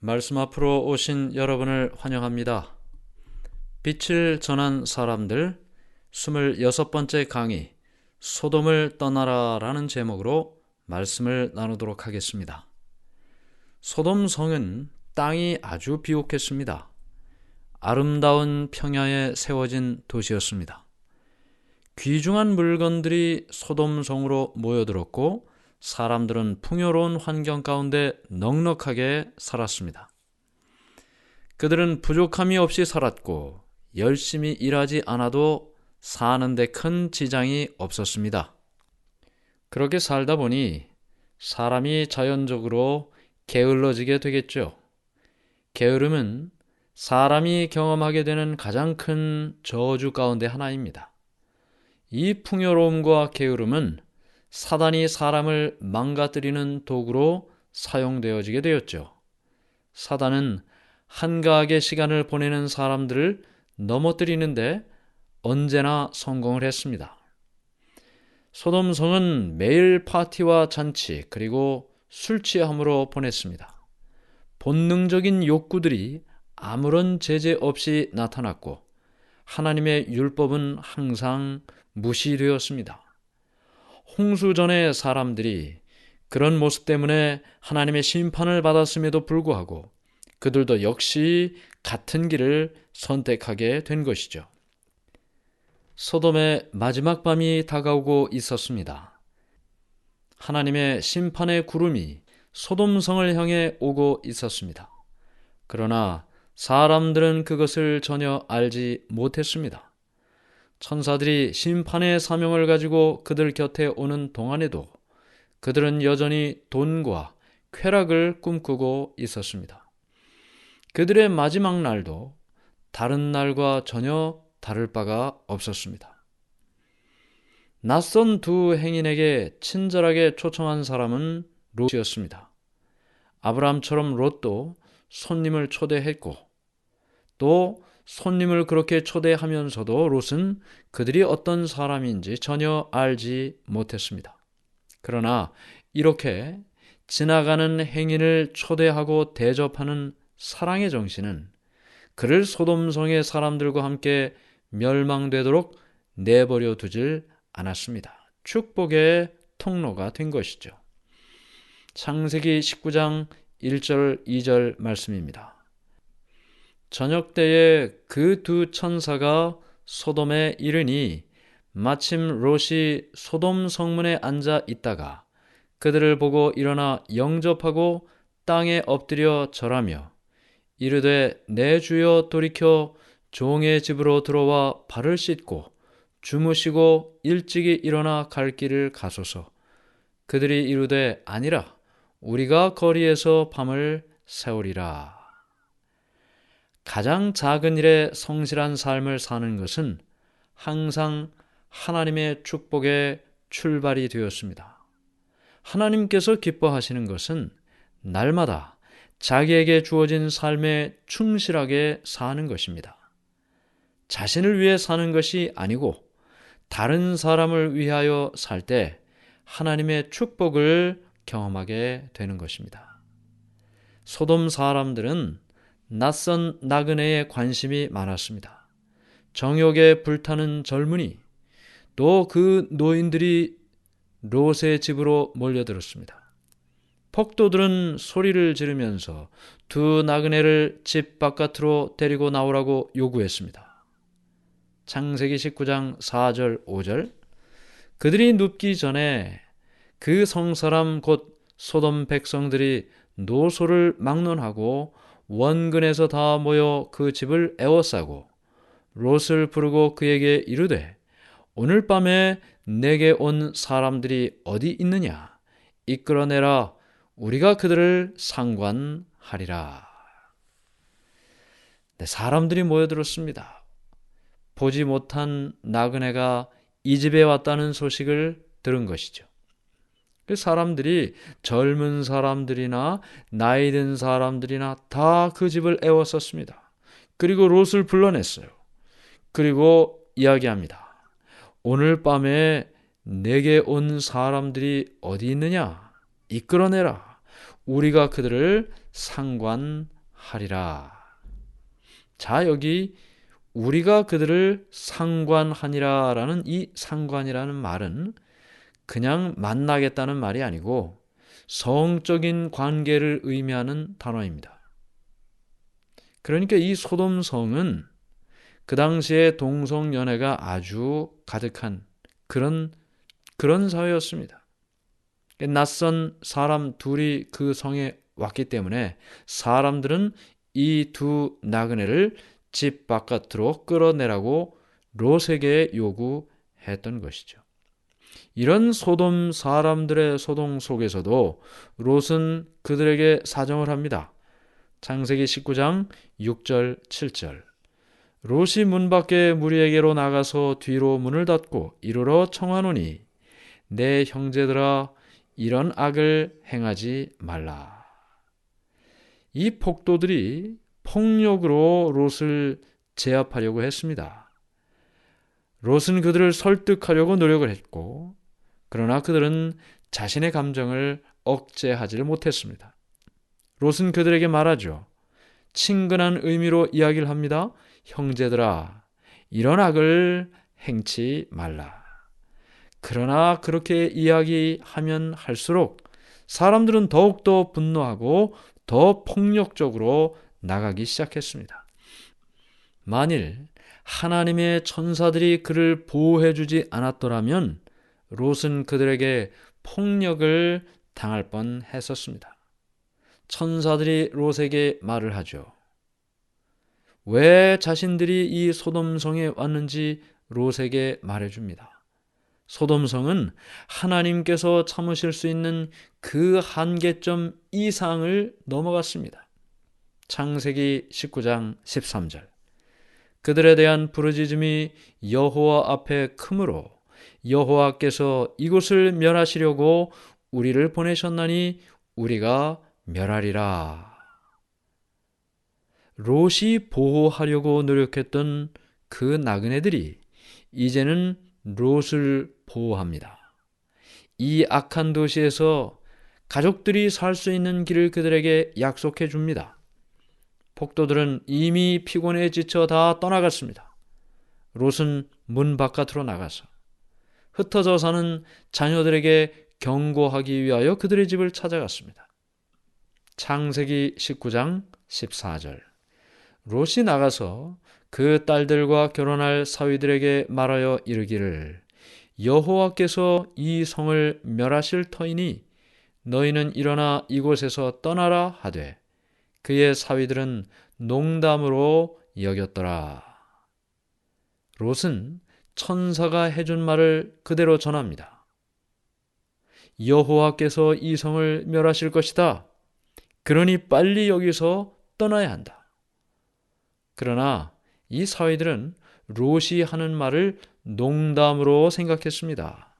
말씀 앞으로 오신 여러분을 환영합니다. 빛을 전한 사람들 26번째 강의 소돔을 떠나라 라는 제목으로 말씀을 나누도록 하겠습니다. 소돔 성은 땅이 아주 비옥했습니다. 아름다운 평야에 세워진 도시였습니다. 귀중한 물건들이 소돔 성으로 모여들었고 사람들은 풍요로운 환경 가운데 넉넉하게 살았습니다. 그들은 부족함이 없이 살았고 열심히 일하지 않아도 사는데 큰 지장이 없었습니다. 그렇게 살다 보니 사람이 자연적으로 게을러지게 되겠죠. 게으름은 사람이 경험하게 되는 가장 큰 저주 가운데 하나입니다. 이 풍요로움과 게으름은 사단이 사람을 망가뜨리는 도구로 사용되어지게 되었죠. 사단은 한가하게 시간을 보내는 사람들을 넘어뜨리는데 언제나 성공을 했습니다. 소돔 성은 매일 파티와 잔치 그리고 술 취함으로 보냈습니다. 본능적인 욕구들이 아무런 제재 없이 나타났고 하나님의 율법은 항상 무시되었습니다. 홍수 전의 사람들이 그런 모습 때문에 하나님의 심판을 받았음에도 불구하고 그들도 역시 같은 길을 선택하게 된 것이죠. 소돔의 마지막 밤이 다가오고 있었습니다. 하나님의 심판의 구름이 소돔성을 향해 오고 있었습니다. 그러나 사람들은 그것을 전혀 알지 못했습니다. 천사들이 심판의 사명을 가지고 그들 곁에 오는 동안에도 그들은 여전히 돈과 쾌락을 꿈꾸고 있었습니다. 그들의 마지막 날도 다른 날과 전혀 다를 바가 없었습니다. 낯선 두 행인에게 친절하게 초청한 사람은 롯이었습니다. 아브라함처럼 롯도 손님을 초대했고 또 손님을 그렇게 초대하면서도 롯은 그들이 어떤 사람인지 전혀 알지 못했습니다. 그러나 이렇게 지나가는 행인을 초대하고 대접하는 사랑의 정신은 그를 소돔성의 사람들과 함께 멸망되도록 내버려 두질 않았습니다. 축복의 통로가 된 것이죠. 창세기 19장 1절 2절 말씀입니다. 저녁 때에 그 두 천사가 소돔에 이르니 마침 롯이 소돔 성문에 앉아 있다가 그들을 보고 일어나 영접하고 땅에 엎드려 절하며 이르되 내 주여 돌이켜 종의 집으로 들어와 발을 씻고 주무시고 일찍이 일어나 갈 길을 가소서. 그들이 이르되 아니라 우리가 거리에서 밤을 새우리라. 가장 작은 일에 성실한 삶을 사는 것은 항상 하나님의 축복의 출발이 되었습니다. 하나님께서 기뻐하시는 것은 날마다 자기에게 주어진 삶에 충실하게 사는 것입니다. 자신을 위해 사는 것이 아니고 다른 사람을 위하여 살 때 하나님의 축복을 경험하게 되는 것입니다. 소돔 사람들은 낯선 나그네에 관심이 많았습니다. 정욕에 불타는 젊은이, 또 그 노인들이 롯의 집으로 몰려들었습니다. 폭도들은 소리를 지르면서 두 나그네를 집 바깥으로 데리고 나오라고 요구했습니다. 창세기 19장 4절 5절 그들이 눕기 전에 그 성사람 곧 소돔 백성들이 노소를 막론하고 원근에서 다 모여 그 집을 에워싸고 롯을 부르고 그에게 이르되 오늘 밤에 내게 온 사람들이 어디 있느냐 이끌어내라 우리가 그들을 상관하리라. 사람들이 모여들었습니다. 보지 못한 나그네가 이 집에 왔다는 소식을 들은 것이죠. 그 사람들이 젊은 사람들이나 나이 든 사람들이나 다 그 집을 에워쌌습니다. 그리고 롯을 불러냈어요. 그리고 이야기합니다. 오늘 밤에 내게 온 사람들이 어디 있느냐? 이끌어내라. 우리가 그들을 상관하리라. 하리라. 자, 여기 우리가 그들을 상관하니라 라는 이 상관이라는 말은 그냥 만나겠다는 말이 아니고 성적인 관계를 의미하는 단어입니다. 그러니까 이 소돔성은 그 당시에 동성연애가 아주 가득한 그런 사회였습니다. 낯선 사람 둘이 그 성에 왔기 때문에 사람들은 이 두 나그네를 집 바깥으로 끌어내라고 롯에게 요구했던 것이죠. 이런 소돔 사람들의 소동 속에서도 롯은 그들에게 사정을 합니다. 창세기 19장 6절 7절. 롯이 문 밖에 무리에게로 나가서 뒤로 문을 닫고 이르러 청하노니 내 형제들아 이런 악을 행하지 말라. 이 폭도들이 폭력으로 롯을 제압하려고 했습니다. 롯은 그들을 설득하려고 노력을 했고, 그러나 그들은 자신의 감정을 억제하지를 못했습니다. 롯은 그들에게 말하죠. 친근한 의미로 이야기를 합니다. 형제들아, 이런 악을 행치 말라. 그러나 그렇게 이야기하면 할수록 사람들은 더욱더 분노하고 더 폭력적으로 나가기 시작했습니다. 만일 하나님의 천사들이 그를 보호해주지 않았더라면 롯은 그들에게 폭력을 당할 뻔했었습니다. 천사들이 롯에게 말을 하죠. 왜 자신들이 이 소돔성에 왔는지 롯에게 말해줍니다. 소돔성은 하나님께서 참으실 수 있는 그 한계점 이상을 넘어갔습니다. 창세기 19장 13절. 그들에 대한 부르짖음이 여호와 앞에 크므로 여호와께서 이곳을 멸하시려고 우리를 보내셨나니 우리가 멸하리라. 롯이 보호하려고 노력했던 그 나그네들이 이제는 롯을 보호합니다. 이 악한 도시에서 가족들이 살 수 있는 길을 그들에게 약속해 줍니다. 폭도들은 이미 피곤에 지쳐 다 떠나갔습니다. 롯은 문 바깥으로 나가서 흩어져 사는 자녀들에게 경고하기 위하여 그들의 집을 찾아갔습니다. 창세기 19장 14절. 롯이 나가서 그 딸들과 결혼할 사위들에게 말하여 이르기를 여호와께서 이 성을 멸하실 터이니 너희는 일어나 이곳에서 떠나라 하되 그의 사위들은 농담으로 여겼더라. 롯은 천사가 해준 말을 그대로 전합니다. 여호와께서 이 성을 멸하실 것이다. 그러니 빨리 여기서 떠나야 한다. 그러나 이 사위들은 롯이 하는 말을 농담으로 생각했습니다.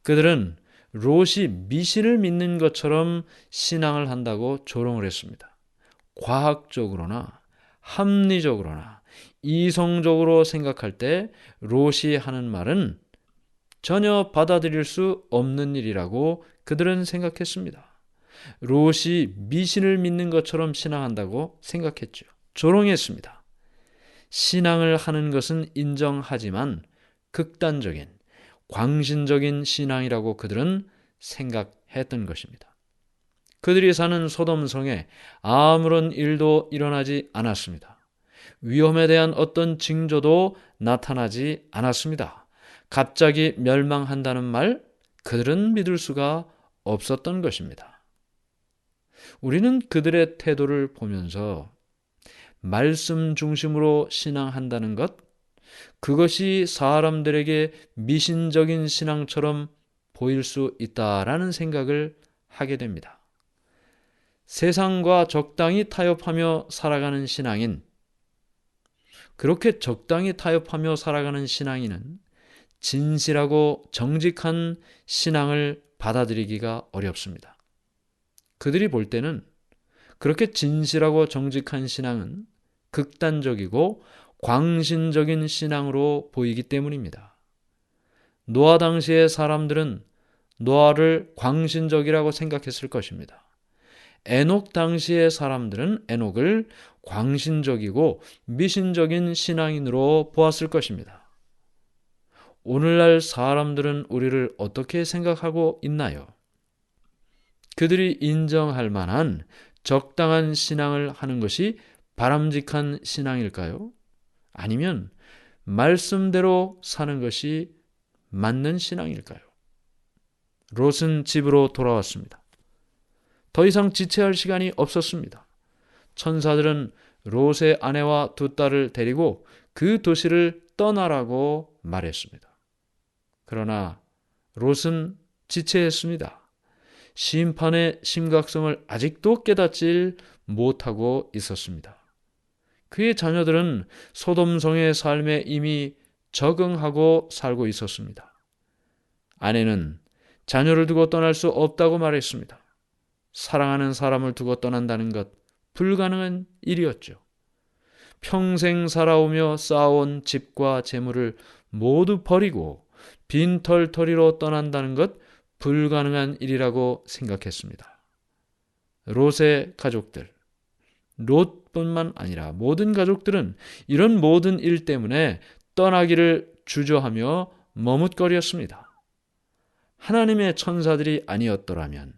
그들은 롯이 미신을 믿는 것처럼 신앙을 한다고 조롱을 했습니다. 과학적으로나 합리적으로나 이성적으로 생각할 때 롯이 하는 말은 전혀 받아들일 수 없는 일이라고 그들은 생각했습니다. 롯이 미신을 믿는 것처럼 신앙한다고 생각했죠. 조롱했습니다. 신앙을 하는 것은 인정하지만 극단적인 광신적인 신앙이라고 그들은 생각했던 것입니다. 그들이 사는 소돔성에 아무런 일도 일어나지 않았습니다. 위험에 대한 어떤 징조도 나타나지 않았습니다. 갑자기 멸망한다는 말, 그들은 믿을 수가 없었던 것입니다. 우리는 그들의 태도를 보면서 말씀 중심으로 신앙한다는 것, 그것이 사람들에게 미신적인 신앙처럼 보일 수 있다라는 생각을 하게 됩니다. 세상과 적당히 타협하며 살아가는 신앙인, 그렇게 적당히 타협하며 살아가는 신앙인은 진실하고 정직한 신앙을 받아들이기가 어렵습니다. 그들이 볼 때는 그렇게 진실하고 정직한 신앙은 극단적이고 광신적인 신앙으로 보이기 때문입니다. 노아 당시의 사람들은 노아를 광신적이라고 생각했을 것입니다. 에녹 당시의 사람들은 에녹을 광신적이고 미신적인 신앙인으로 보았을 것입니다. 오늘날 사람들은 우리를 어떻게 생각하고 있나요? 그들이 인정할 만한 적당한 신앙을 하는 것이 바람직한 신앙일까요? 아니면 말씀대로 사는 것이 맞는 신앙일까요? 롯은 집으로 돌아왔습니다. 더 이상 지체할 시간이 없었습니다. 천사들은 롯의 아내와 두 딸을 데리고 그 도시를 떠나라고 말했습니다. 그러나 롯은 지체했습니다. 심판의 심각성을 아직도 깨닫지 못하고 있었습니다. 그의 자녀들은 소돔성의 삶에 이미 적응하고 살고 있었습니다. 아내는 자녀를 두고 떠날 수 없다고 말했습니다. 사랑하는 사람을 두고 떠난다는 것, 불가능한 일이었죠. 평생 살아오며 쌓아온 집과 재물을 모두 버리고 빈털터리로 떠난다는 것, 불가능한 일이라고 생각했습니다. 롯의 가족들, 롯뿐만 아니라 모든 가족들은 이런 모든 일 때문에 떠나기를 주저하며 머뭇거렸습니다. 하나님의 천사들이 아니었더라면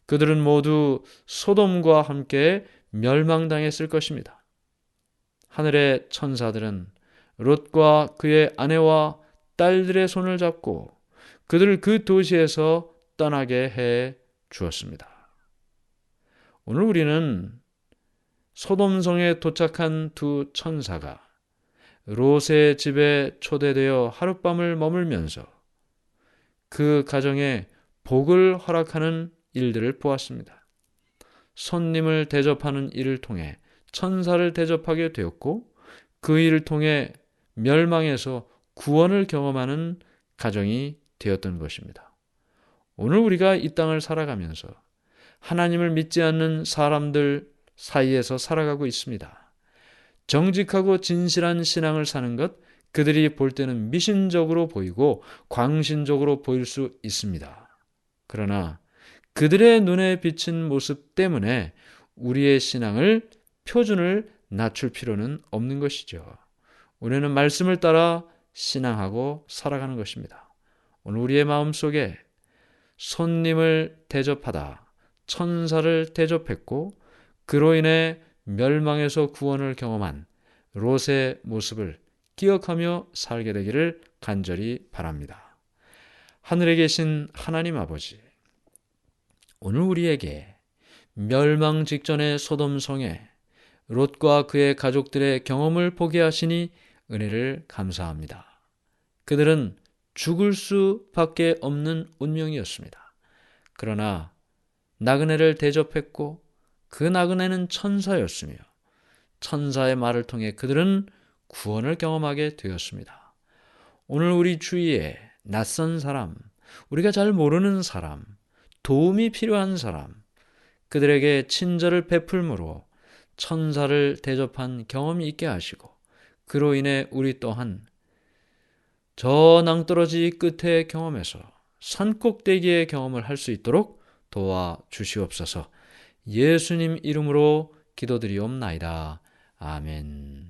그들은 모두 소돔과 함께 멸망당했을 것입니다. 하늘의 천사들은 롯과 그의 아내와 딸들의 손을 잡고 그들을 그 도시에서 떠나게 해 주었습니다. 오늘 우리는 소돔성에 도착한 두 천사가 롯의 집에 초대되어 하룻밤을 머물면서 그 가정에 복을 허락하는 일들을 보았습니다. 손님을 대접하는 일을 통해 천사를 대접하게 되었고 그 일을 통해 멸망에서 구원을 경험하는 가정이 되었던 것입니다. 오늘 우리가 이 땅을 살아가면서 하나님을 믿지 않는 사람들 사이에서 살아가고 있습니다. 정직하고 진실한 신앙을 사는 것, 그들이 볼 때는 미신적으로 보이고 광신적으로 보일 수 있습니다. 그러나 그들의 눈에 비친 모습 때문에 우리의 신앙을 표준을 낮출 필요는 없는 것이죠. 우리는 말씀을 따라 신앙하고 살아가는 것입니다. 오늘 우리의 마음속에 손님을 대접하다 천사를 대접했고 그로 인해 멸망에서 구원을 경험한 롯의 모습을 기억하며 살게 되기를 간절히 바랍니다. 하늘에 계신 하나님 아버지, 오늘 우리에게 멸망 직전의 소돔성에 롯과 그의 가족들의 경험을 보게 하시니 은혜를 감사합니다. 그들은 죽을 수밖에 없는 운명이었습니다. 그러나 나그네를 대접했고 그 나그네는 천사였으며 천사의 말을 통해 그들은 구원을 경험하게 되었습니다. 오늘 우리 주위에 낯선 사람, 우리가 잘 모르는 사람, 도움이 필요한 사람, 그들에게 친절을 베풀므로 천사를 대접한 경험이 있게 하시고 그로 인해 우리 또한 저 낭떠러지 끝의 경험에서 산꼭대기의 경험을 할 수 있도록 도와주시옵소서. 예수님 이름으로 기도드리옵나이다. 아멘.